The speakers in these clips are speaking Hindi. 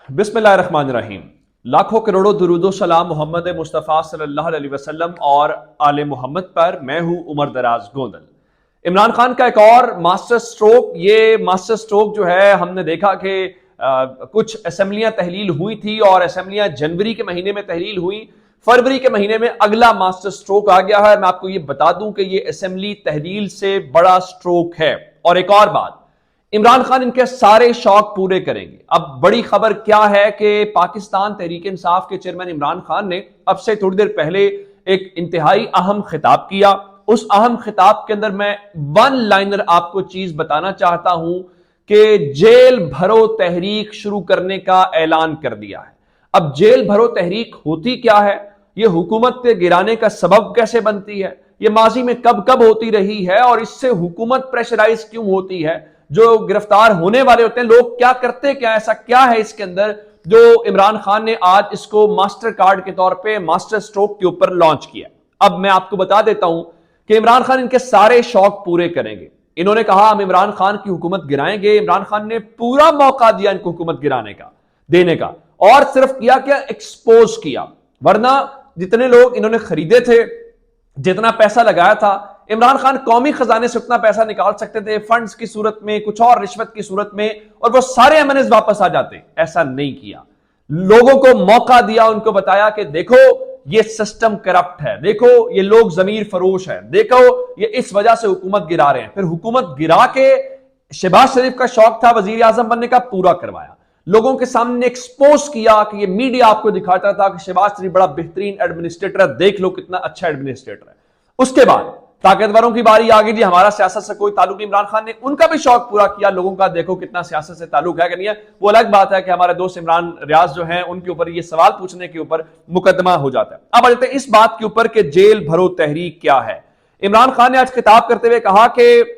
बिस्मिल्लाहिर्रहमानिर्रहीम। लाखों करोड़ों दुरूदो सलाम मोहम्मद मुस्तफ़ा सल्लल्लाहु अलैहि वसल्लम और आले मोहम्मद पर। मैं हूं उमर दराज गोंदल। इमरान खान का एक और मास्टर स्ट्रोक, ये मास्टर स्ट्रोक जो है हमने देखा कि कुछ असेंबलियां तहलील हुई थी और असेंबलियां जनवरी के महीने में तहलील हुई, फरवरी के महीने में अगला मास्टर स्ट्रोक आ गया है। मैं आपको ये बता दूं कि ये असेंबली तहलील से बड़ा स्ट्रोक है। और एक और बात, इमरान खान इनके सारे शौक पूरे करेंगे। अब बड़ी खबर क्या है कि पाकिस्तान तहरीक इंसाफ के चेयरमैन इमरान खान ने अब से थोड़ी देर पहले एक इंतहाई अहम खिताब किया। उस अहम खिताब के अंदर मैं वन लाइनर आपको चीज बताना चाहता हूं कि जेल भरो तहरीक शुरू करने का ऐलान कर दिया है। अब जेल भरो तहरीक होती क्या है, यह हुकूमत के गिराने का सबब कैसे बनती है, यह माजी में कब कब होती रही है और इससे हुकूमत प्रेशराइज क्यों होती है, जो गिरफ्तार होने वाले होते हैं लोग क्या करते, क्या ऐसा क्या है इसके अंदर जो इमरान खान ने आज इसको मास्टर कार्ड के तौर पे मास्टर स्ट्रोक के ऊपर लॉन्च किया। अब मैं आपको बता देता हूं कि इमरान खान इनके सारे शौक पूरे करेंगे। इन्होंने कहा हम इमरान खान की हुकूमत गिराएंगे। इमरान खान ने पूरा मौका दिया इनको हुकूमत गिराने का, देने का, और सिर्फ किया क्या, एक्सपोज किया। वरना जितने लोग इन्होंने खरीदे थे, जितना पैसा लगाया था, इमरान खान कौमी खजाने से उतना पैसा निकाल सकते थे फंड्स की सूरत में, कुछ और रिश्वत की सूरत में, और वो सारे एमएनएस वापस आ जाते। ऐसा नहीं किया, लोगों को मौका दिया, उनको बताया कि देखो ये सिस्टम करप्ट है, देखो ये लोग जमीर फरोश है, देखो ये इस वजह से हुकूमत गिरा रहे हैं। फिर हुकूमत गिरा के शहबाज शरीफ का शौक था वजीर आजम बनने का, पूरा करवाया, लोगों के सामने एक्सपोज किया कि ये मीडिया आपको दिखाता था कि शहबाज शरीफ बड़ा बेहतरीन एडमिनिस्ट्रेटर है, देख लो कितना अच्छा एडमिनिस्ट्रेटर है। उसके बाद ताकतवरों की बारी आ गई, जी हमारा सियासत से कोई ताल्लुक नहीं। इमरान खान ने उनका भी शौक पूरा किया, लोगों का देखो कितना सियासत से ताल्लुक है कि नहीं है। वो अलग बात है कि हमारे दोस्त इमरान रियाज जो हैं उनके ऊपर ये सवाल पूछने के ऊपर मुकदमा हो जाता है। अब आ जाते हैं इस बात के ऊपर कि जेल भरो तहरीक क्या है। इमरान खान ने आज खिताब करते हुए कहा कि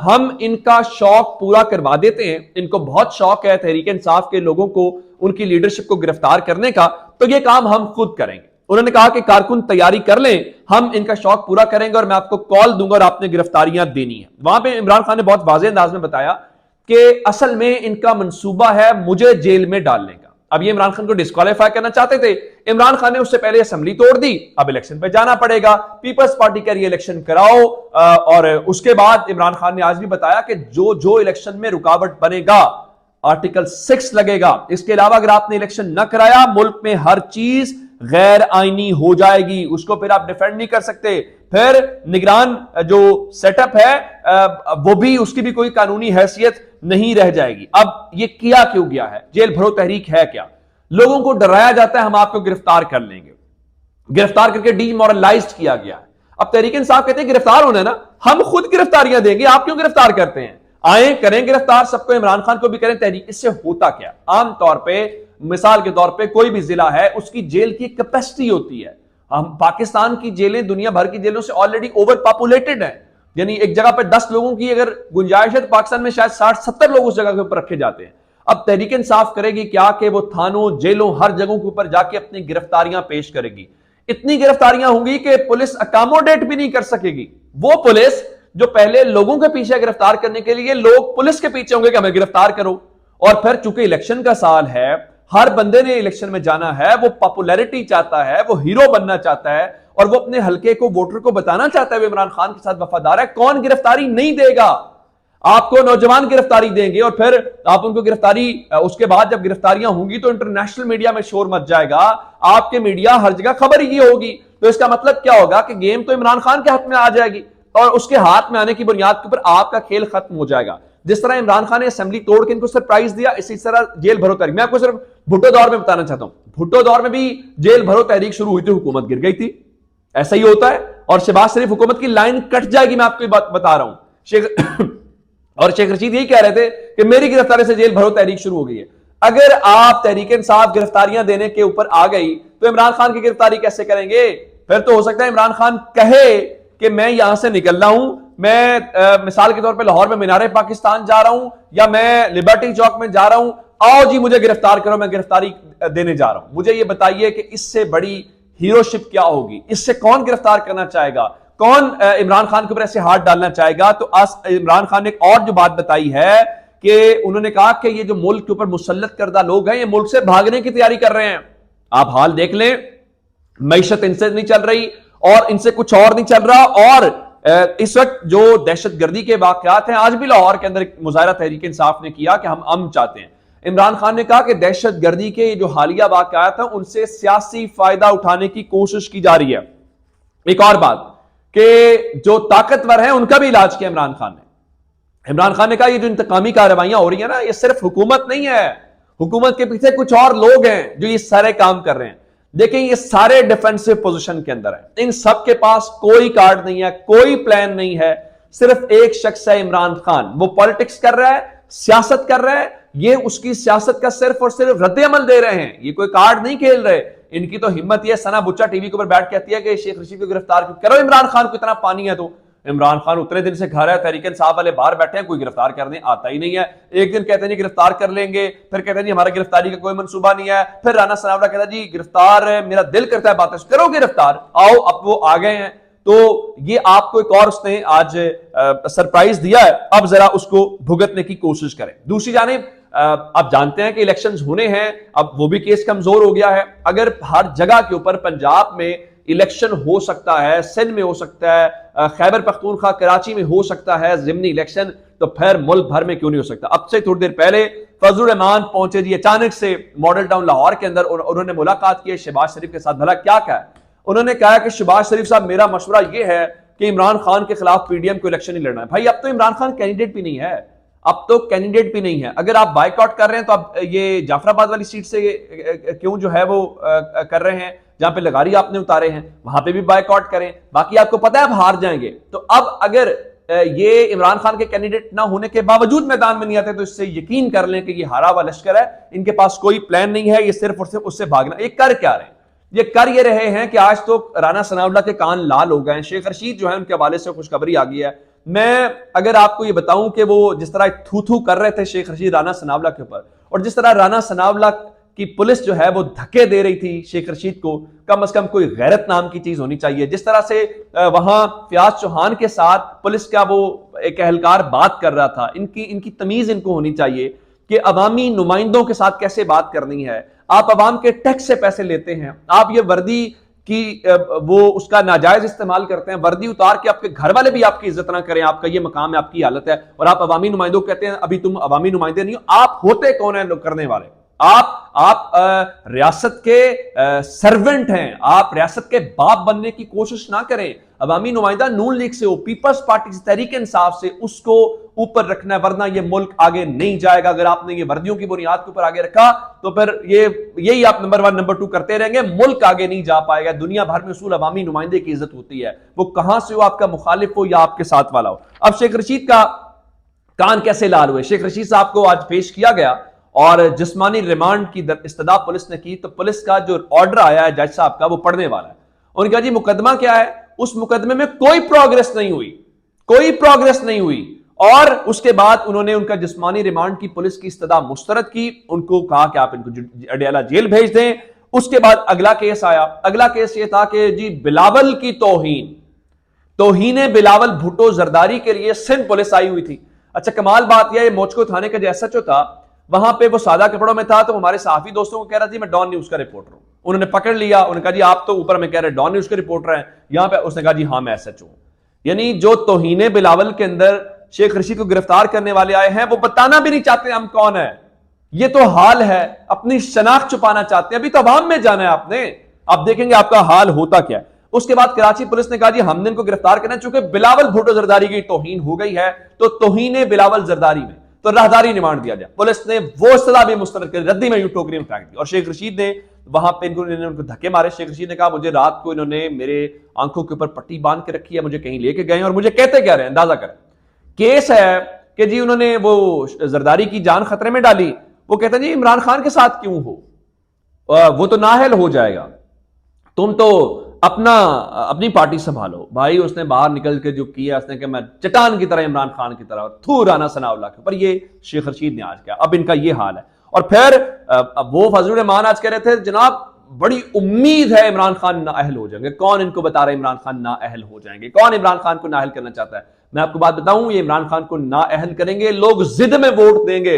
हम इनका शौक पूरा करवा देते हैं, इनको बहुत शौक है तहरीक इंसाफ के लोगों को, उनकी लीडरशिप को गिरफ्तार करने का, तो ये काम हम खुद करेंगे। उन्होंने कहा कि कारकुन तैयारी कर लें, हम इनका शौक पूरा करेंगे और मैं आपको कॉल दूंगा और आपने गिरफ्तारियां देनी है। वहां पे इमरान खान ने बहुत वाज़ेह अंदाज में बताया कि असल में इनका मंसूबा है मुझे जेल में डालने का। अब ये इमरान खान को डिस्क्वालीफाई करना चाहते थे, इमरान खान ने उससे पहले असेंबली तोड़ दी, अब इलेक्शन पे जाना पड़ेगा, पीपल्स पार्टी का ये इलेक्शन कराओ। और उसके बाद इमरान खान ने आज भी बताया कि जो जो इलेक्शन में रुकावट बनेगा आर्टिकल 6 लगेगा। इसके अलावा अगर आपने इलेक्शन न कराया, मुल्क में हर चीज गैर आईनी हो जाएगी, उसको फिर आप डिफेंड नहीं कर सकते। फिर निगरान जो सेटअप है वो भी, उसकी भी कोई कानूनी हैसियत नहीं रह जाएगी। अब ये किया क्यों गया है, जेल भरो तहरीक है क्या? लोगों को डराया जाता है हम आपको गिरफ्तार कर लेंगे, गिरफ्तार करके डीमोरलाइज किया गया है। अब तहरीक इंसाफ कहते हैं गिरफ्तार होना है ना, हम खुद गिरफ्तारियां देंगे, आप क्यों गिरफ्तार करते हैं? आए करें गिरफ्तार सबको, इमरान खान को भी करें तहरीक। इससे होता क्या, आमतौर पर मिसाल के तौर पे कोई भी जिला है उसकी जेल की कैपेसिटी होती है। हम पाकिस्तान की जेलें दुनिया भर की जेलों से ऑलरेडी ओवर पॉपुलेटेड है, यानी एक जगह पे 10 लोगों की अगर गुंजाइश है तो पाकिस्तान में शायद 60-70 लोग उस जगह के ऊपर रखे जाते हैं। अब तहरीक इंसाफ करेगी क्या कि वो थानों, जेलों, हर जगहों के ऊपर जाके अपनी गिरफ्तारियां पेश करेगी। इतनी गिरफ्तारियां होंगी कि पुलिस अकोमोडेट भी नहीं कर सकेगी। वो पुलिस जो पहले लोगों के पीछे गिरफ्तार करने के लिए लोग पुलिस के पीछे होंगे कि हमें गिरफ्तार करो, और फिर चूंकि इलेक्शन का साल है, हर बंदे ने इलेक्शन में जाना है, वो पॉपुलैरिटी चाहता है, वो हीरो बनना चाहता है, और वो अपने हल्के को, वोटर को बताना चाहता है वो इमरान खान के साथ वफादार है। कौन गिरफ्तारी नहीं देगा? आपको नौजवान गिरफ्तारी देंगे और फिर आप उनको गिरफ्तारी, उसके बाद जब गिरफ्तारियां होंगी तो इंटरनेशनल मीडिया में शोर मच जाएगा, आपके मीडिया हर जगह खबर ही होगी। तो इसका मतलब क्या होगा कि गेम तो इमरान खान के हाथ में आ जाएगी और उसके हाथ में आने की बुनियाद के ऊपर आपका खेल खत्म हो जाएगा। जिस तरह इमरान खान ने असेंबली तोड़ के इनको सरप्राइज दिया, इसी तरह जेल भरो तहरीक। मैं आपको सिर्फ भुट्टो दौर में बताना चाहता हूं, भुट्टो दौर में भी जेल भरो तहरीक शुरू हुई थी, हुकूमत गिर गई थी। ऐसा ही होता है, और शहबाज शरीफ हुकूमत की लाइन कट जाएगी, मैं आपको बात बता रहा हूं। और शेख रशीद यही कह रहे थे कि मेरी गिरफ्तारी से जेल भरो तहरीक शुरू हो गई है। अगर आप तहरीक इंसाफ गिरफ्तारियां देने के ऊपर आ गई तो इमरान खान की गिरफ्तारी कैसे करेंगे? फिर तो हो सकता है इमरान खान कहे कि मैं यहां से निकल रहा हूं, मैं मिसाल के तौर पे लाहौर में मीनारे पाकिस्तान जा रहा हूं, या मैं लिबर्टी चौक में जा रहा हूं, आओ जी मुझे गिरफ्तार करो, मैं गिरफ्तारी देने जा रहा हूं। मुझे ये बताइए कि इससे बड़ी हीरोशिप क्या होगी? इससे कौन गिरफ्तार करना चाहेगा? कौन इमरान खान के ऊपर ऐसे हाथ डालना चाहेगा? तो इमरान खान ने एक और जो बात बताई है कि उन्होंने कहा कि ये जो मुल्क के ऊपर मुसल्लत करदा लोग हैं, ये मुल्क से भागने की तैयारी कर रहे हैं। आप हाल देख लें, मईशत इनसे नहीं चल रही और इनसे कुछ और नहीं चल रहा। और इस वक्त जो दहशतगर्दी के वाकयात हैं, आज भी लाहौर के अंदर मुजाहरा तहरीक इंसाफ ने किया कि हम अमन चाहते हैं। इमरान खान ने कहा कि दहशतगर्दी के जो हालिया वाकयात हैं उनसे सियासी फायदा उठाने की कोशिश की जा रही है। एक और बात कि जो ताकतवर हैं उनका भी इलाज किया इमरान खान ने। इमरान खान ने कहा ये जो इंतकामी कार्रवाइयां हो रही है ना, ये सिर्फ हुकूमत नहीं है, हुकूमत के पीछे कुछ और लोग हैं जो ये सारे काम कर रहे हैं। देखें, ये सारे डिफेंसिव पोजीशन के अंदर है, इन सब के पास कोई कार्ड नहीं है, कोई प्लान नहीं है, सिर्फ एक शख्स है इमरान खान। वो पॉलिटिक्स कर रहा है, सियासत कर रहा है, ये उसकी सियासत का सिर्फ और सिर्फ रद्द-ए-अमल दे रहे हैं, ये कोई कार्ड नहीं खेल रहे। इनकी तो हिम्मत ये, सना बुच्चा टीवी के ऊपर बैठ के कहती है कि शेख रशीद को गिरफ्तार करो, इमरान खान को इतना पानी है तो। इमरान खान उतने दिन से घर है, तहरीक इंसाफ वाले बाहर बैठे हैं, कोई गिरफ्तार करने आता ही नहीं है। एक दिन कहते हैं जी गिरफ्तार कर लेंगे, फिर कहते हैं जी हमारा गिरफ्तारी का कोई मंसूबा नहीं है, फिर राना सनावला कहता है जी गिरफ्तार मेरा दिल करता है बातें करो गिरफ्तार, आओ। अब वो आ गए हैं, तो ये आपको एक और उसने आज सरप्राइज दिया है, अब जरा उसको भुगतने की कोशिश करें। दूसरी जानिब आप जानते हैं कि इलेक्शंस होने हैं, अब वो भी केस कमजोर हो गया है। अगर हर जगह के ऊपर पंजाब में इलेक्शन हो सकता है, सिंध में हो सकता है, खैबर पख्तूनख्वा कराची में हो सकता है ज़िमनी इलेक्शन, तो फिर मुल्क भर में क्यों नहीं हो सकता। अब से थोड़ी देर पहले फजलुर रहमान पहुंचे जी अचानक से मॉडल टाउन लाहौर के अंदर, उन्होंने मुलाकात की शहबाज शरीफ के साथ। भला क्या कहा? उन्होंने कहा कि शहबाज शरीफ साहब, मेरा मशवरा यह है कि इमरान खान के खिलाफ पीडीएम को इलेक्शन नहीं लड़ना है। भाई अब तो इमरान खान कैंडिडेट भी नहीं है, अब तो कैंडिडेट भी नहीं है। अगर आप बाइकआउट कर रहे हैं तो आप ये जाफराबाद वाली सीट से क्यों जो है वो कर रहे हैं, जहां पे लगारी आपने उतारे हैं वहां पे भी बाइकआउट करें। बाकी आपको पता है आप हार जाएंगे। तो अब अगर ये इमरान खान के कैंडिडेट ना होने के बावजूद मैदान में नहीं आते, तो इससे यकीन कर लें कि ये हारा हुआ लश्कर है, इनके पास कोई प्लान नहीं है, ये सिर्फ और सिर्फ उससे भागना। ये कर क्या रहे हैं? ये कर ये रहे हैं कि आज तो राना सनाउल्लाह के कान लाल हो गए हैं। शेख रशीद जो है उनके हवाले से खुशखबरी आ गई है। मैं अगर आपको ये बताऊं कि वो जिस तरह थू थू कर रहे थे शेख रशीद राना सनाउल्लाह के ऊपर, और जिस तरह राना सनाउल्लाह की पुलिस जो है वो धक्के दे रही थी शेख रशीद को, कम से कम कोई गैरत नाम की चीज होनी चाहिए। जिस तरह से वहां फयाज चौहान के साथ पुलिस का वो एक एहलकार बात कर रहा था, इनकी तमीज इनको होनी चाहिए कि अवामी नुमाइंदों के साथ कैसे बात करनी है। आप अवाम के टैक्स से पैसे लेते हैं, आप ये वर्दी कि वो उसका नाजायज इस्तेमाल करते हैं, वर्दी उतार के आपके घर वाले भी आपकी इज्जत ना करें, आपका ये मकाम है, आपकी हालत है, और आप अवामी नुमाइंदों को कहते हैं अभी तुम अवामी नुमाइंदे नहीं हो। आप होते कौन है करने वाले? आप रियासत के सर्वेंट हैं, आप रियासत के बाप बनने की कोशिश ना करें। अवामी नुमाइंदा नून लीग से हो, पीपल्स पार्टी से, तहरीक इंसाफ से, उसको ऊपर रखना है, वरना ये मुल्क आगे नहीं जाएगा। अगर आपने ये वर्दियों की बुनियाद के ऊपर आगे रखा तो फिर यही आप नंबर 1 नंबर 2 करते रहेंगे, मुल्क आगे नहीं जा पाएगा। दुनिया भर में उसूल अवामी नुमाइंदे की इज्जत होती है, वो कहां से हो, आपका मुखालिफ हो या आपके साथ वाला हो। अब शेख रशीद का कान कैसे लाल हुए? शेख रशीद साहब को आज पेश किया गया और जिस्मानी रिमांड की इस्तदा पुलिस ने की, तो पुलिस का जो ऑर्डर आया है जज साहब का, वो पढ़ने वाला है। उन्होंने कहा जी मुकदमा क्या है? उस मुकदमे में कोई प्रोग्रेस नहीं हुई, कोई प्रोग्रेस नहीं हुई। और उसके बाद उन्होंने उनका जिस्मानी रिमांड की पुलिस की इस्तदा मुस्तरद की, उनको कहा कि आप इनको अडियाला जेल भेज दें। उसके बाद अगला केस आया। अगला केस ये था कि जी बिलावल की तौहीन बिलावल भुट्टो जरदारी के लिए सिंध पुलिस आई हुई थी। अच्छा कमाल बात यह, मोचको थाने का जो एसएचओ था वहां पे वो सादा कपड़ों में था, तो हमारे सहाफी दोस्तों को कह रहा था मैं डॉन न्यूज का रिपोर्टर हूं। उन्होंने पकड़ लिया, उन्होंने कहा जी आप तो ऊपर में कह रहे डॉन न्यूज के रिपोर्टर हैं, यहां पे उसने कहा जी हाँ मैं एसएचओ हूं। यानी जो तौहीन बिलावल के अंदर शेख रशीद को गिरफ्तार करने वाले आए हैं, वो बताना भी नहीं चाहते हम कौन है। ये तो हाल है, अपनी शनाख्त छुपाना चाहते हैं। अभी तो अवाम में जाना है आपने, आप देखेंगे आपका हाल होता क्या है। उसके बाद कराची पुलिस ने कहा जी हमने इनको गिरफ्तार करना, चूंकि बिलावल भुट्टो जरदारी की तौहीन हो गई है, तो तौहीन बिलावल जरदारी में तो राहदारी रिमांड दिया जाए। पुलिस ने वो सजा भी मुस्तरद कर रद्दी में यूं टोकरी में फेंक दी। और शेख रशीद ने वहां पे इनको धक्के मारे। शेख रशीद ने कहा मुझे रात को इन्होंने मेरे आंखों के ऊपर पट्टी बांध के रखी है, मुझे कहीं लेके गए और मुझे कहते क्या रहे, अंदाजा करें। केस है कि जी उन्होंने वो जरदारी की जान खतरे में डाली। वो कहते हैं जी इमरान खान के साथ क्यों हो, वो तो नाअहल हो जाएगा, तुम तो अपनी पार्टी संभालो। भाई उसने बाहर निकल के जो किया, उसने कहा मैं चट्टान की तरह इमरान खान की तरह, थू राना सनाउल्लाह के ऊपर। ये शेख रशीद ने आज किया, अब इनका ये हाल है। और फिर वो फजलुर रहमान आज कह रहे थे जनाब बड़ी उम्मीद है इमरान खान नाअहल हो जाएंगे। कौन इनको बता रहा है इमरान खान नाअहल हो जाएंगे? कौन इमरान खान को नाअहल करना चाहता है? मैं आपको बात बताऊं, ये इमरान खान को नाअहल करेंगे, लोग जिद में वोट देंगे।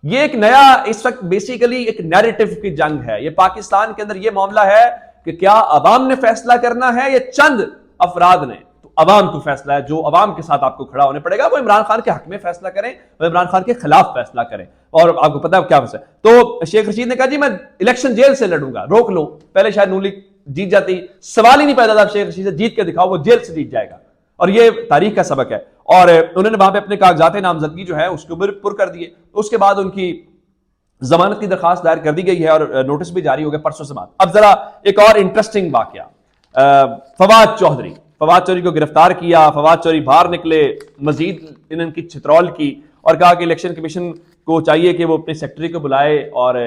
ये एक नया इस वक्त बेसिकली एक नैरेटिव की जंग है। ये पाकिस्तान के अंदर ये मामला है कि क्या अवाम ने फैसला करना है या चंद अफराद ने। तो अवाम को फैसला है, जो अवाम के साथ आपको खड़ा होने पड़ेगा, वो इमरान खान के हक में फैसला करें, वो इमरान खान के खिलाफ फैसला करें। और आपको पता है क्या फैसला। तो शेख रशीद ने कहा जी मैं इलेक्शन जेल से लड़ूंगा, रोक लो। पहले शायद नून लीग जीत जाती, सवाल ही नहीं पैदा था शेख रशीद से, जीत के दिखाओ, वो जेल से जीत जाएगा। और ये तारीख का सबक है। और उन्होंने वहां पे अपने कागजात नामजदगी जो है उसके ऊपर पुर कर दिए। उसके बाद उनकी जमानत की दरखास्त दायर कर दी गई है और नोटिस भी जारी हो गया परसों से बाद। अब जरा एक और इंटरेस्टिंग वाकया, फवाद चौधरी को गिरफ्तार किया। फवाद चौधरी बाहर निकले, मजीद इनकी छितरौल की और कहा कि इलेक्शन कमीशन को चाहिए कि वो अपने सेक्रेटरी को बुलाए और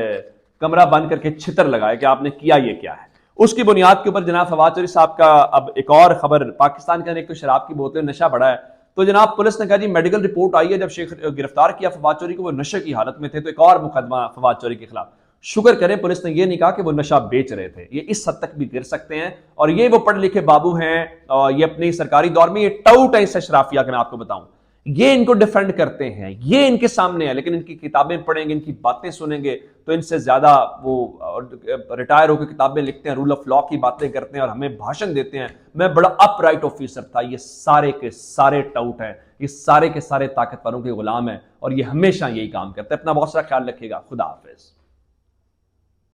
कमरा बंद करके छितर लगाए कि आपने किया ये क्या है। उसकी बुनियाद के ऊपर जनाब फवाद चौधरी साहब का अब एक और खबर, पाकिस्तान के अंदर एक तो शराब की बोतलें, नशा बढ़ा है। तो जनाब पुलिस ने कहा जी मेडिकल रिपोर्ट आई है, जब शेख गिरफ्तार किया फवाद चौधरी को वो नशे की हालत में थे, तो एक और मुकदमा फवाद चौधरी के खिलाफ। शुक्र करें पुलिस ने ये नहीं कहा कि वो नशा बेच रहे थे, ये इस हद तक भी गिर सकते हैं। और ये वो पढ़े लिखे बाबू हैं, ये अपनी सरकारी दौर में ये टाउट है इस अशराफिया का, मैं आपको बताऊं, ये इनको डिफेंड करते हैं, ये इनके सामने है। लेकिन इनकी किताबें पढ़ेंगे, इनकी बातें सुनेंगे तो इनसे ज्यादा वो रिटायर होकर किताबें लिखते हैं, रूल ऑफ लॉ की बातें करते हैं और हमें भाषण देते हैं। मैं बड़ा अपराइट ऑफिसर था, ये सारे के सारे टाउट हैं, ये सारे के सारे ताकतवरों के गुलाम हैं और ये हमेशा यही काम करते हैं। अपना बहुत सारा ख्याल रखिएगा। खुदा हाफिज।